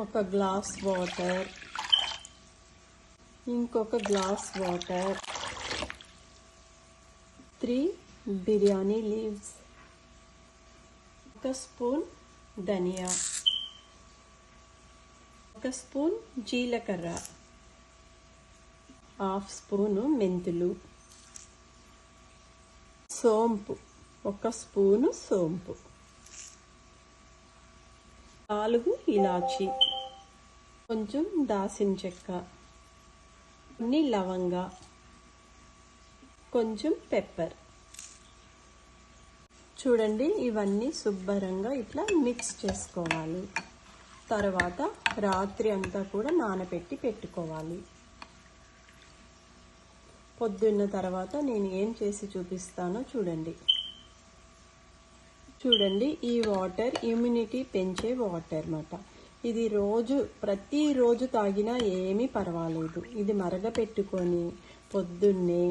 ఒక glass water, ఇంకొక glass water, 3 biryani leaves, 1 spoon ధనియా, 1 స్పూన్ జీలకర్ర, 1/2 స్పూను మెంతులు, సోంపు 1 స్పూను సోంపు, 4 ఇలాచి, కొంచెం దాల్చిన చెక్క, కొన్ని లవంగ, కొంచెం పెప్పర్. చూడండి, ఇవన్నీ శుభ్రంగా ఇట్లా మిక్స్ చేసుకోవాలి. తర్వాత రాత్రి అంతా కూడా నానబెట్టి పెట్టుకోవాలి. పొద్దున్న తర్వాత నేను ఏం చేసి చూపిస్తానో చూడండి. చూడండి, ఈ వాటర్ ఇమ్యూనిటీ పెంచే వాటర్ అన్నమాట. ఇది ప్రతిరోజు తాగినా ఏమీ పర్వాలేదు. ఇది మరగపెట్టుకొని పొద్దున్నే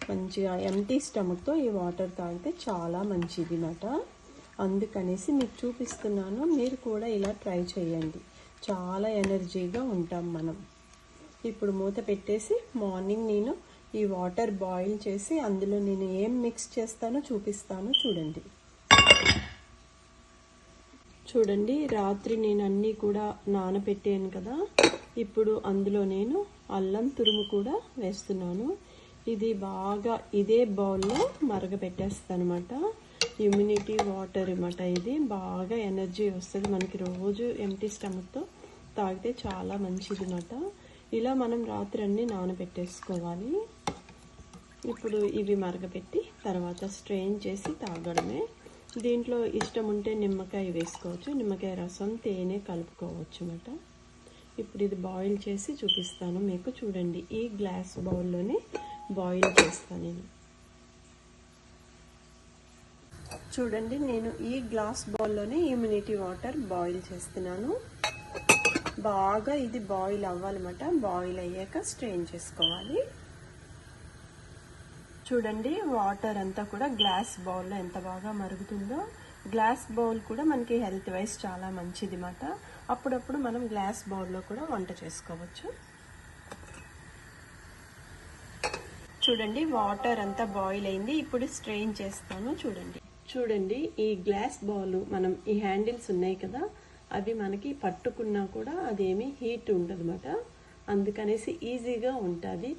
మంచిగా ఎంటీ స్టమక్తో ఈ వాటర్ తాగితే చాలా మంచిది అన్నమాట. అందుకనేసి మీకు చూపిస్తున్నాను. మీరు కూడా ఇలా ట్రై చేయండి. చాలా ఎనర్జీగా ఉంటాం మనం. ఇప్పుడు మూత పెట్టేసి మార్నింగ్ నేను ఈ వాటర్ బాయిల్ చేసి అందులో నేను ఏం మిక్స్ చేస్తానో చూపిస్తాను చూడండి. చూడండి, రాత్రి నేను అన్నీ కూడా నానబెట్టాను కదా. ఇప్పుడు అందులో నేను అల్లం తురుము కూడా వేస్తున్నాను. ఇది బాగా ఇదే బౌల్లో మరగపెట్టేస్తాను అనమాట. ఇమ్యూనిటీ వాటర్ అన్నమాట. ఇది బాగా ఎనర్జీ వస్తుంది మనకి. రోజు ఎంటీ స్టమక్తో తాగితే చాలా మంచిది అన్నమాట. ఇలా మనం రాత్రి అన్నీ నానబెట్టేసుకోవాలి. ఇప్పుడు ఇవి మరగపెట్టి తర్వాత స్ట్రెయిన్ చేసి తాగడమే. దీంట్లో ఇష్టం ఉంటే నిమ్మకాయ వేసుకోవచ్చు. నిమ్మకాయ రసం, తేనె కలుపుకోవచ్చు అన్నమాట. ఇప్పుడు ఇది బాయిల్ చేసి చూపిస్తాను మీకు. చూడండి, ఈ గ్లాస్ బౌల్లోనే బాయిల్ చేస్తాను నేను. చూడండి, నేను ఈ గ్లాస్ బౌల్లోనే ఇమ్యూనిటీ వాటర్ బాయిల్ చేస్తున్నాను. బాగా ఇది బాయిల్ అవ్వాలన్నమాట. బాయిల్ అయ్యాక స్ట్రెయిన్ చేసుకోవాలి. చూడండి, వాటర్ అంతా కూడా గ్లాస్ బౌల్లో ఎంత బాగా మరుగుతుందో. గ్లాస్ బౌల్ కూడా మనకి హెల్త్ వైజ్ చాలా మంచిది అన్నమాట. అప్పుడప్పుడు మనం గ్లాస్ బౌల్లో కూడా వంట చేసుకోవచ్చు. చూడండి, వాటర్ అంతా బాయిల్ అయింది. ఇప్పుడు స్ట్రెయిన్ చేస్తాను చూడండి. ఈ గ్లాస్ బౌల్ మనం ఈ హ్యాండిల్స్ ఉన్నాయి కదా, అవి మనకి పట్టుకున్నా కూడా అదేమీ హీట్ ఉండదు అన్నమాట. అందుకనేసి ఈజీగా ఉంటుంది.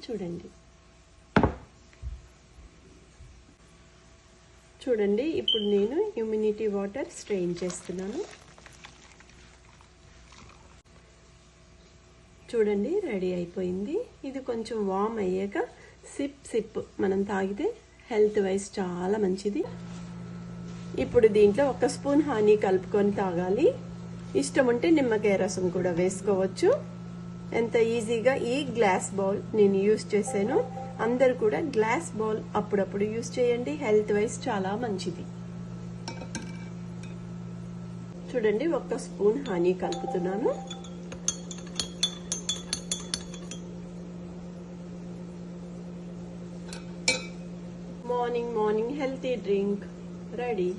చూడండి, ఇప్పుడు నేను ఇమ్యూనిటీ వాటర్ స్ట్రెయిన్ చేస్తున్నాను. చూడండి, రెడీ అయిపోయింది. ఇది కొంచెం వామ్ అయ్యాక సిప్ మనం తాగితే హెల్త్ వైజ్ చాలా మంచిది. ఇప్పుడు దీంట్లో 1 స్పూన్ హనీ కలుపుకొని తాగాలి. ఇష్టం ఉంటే నిమ్మకాయ రసం కూడా వేసుకోవచ్చు. ఎంత ఈజీగా ఈ గ్లాస్ బౌల్ నేను యూజ్ చేశాను. అందరు కూడా గ్లాస్ బౌల్ అప్పుడప్పుడు యూజ్ చేయండి. హెల్త్ వైజ్ చాలా మంచిది. చూడండి, 1 స్పూన్ హనీ కలుపుతున్నాను. Morning healthy drink ready.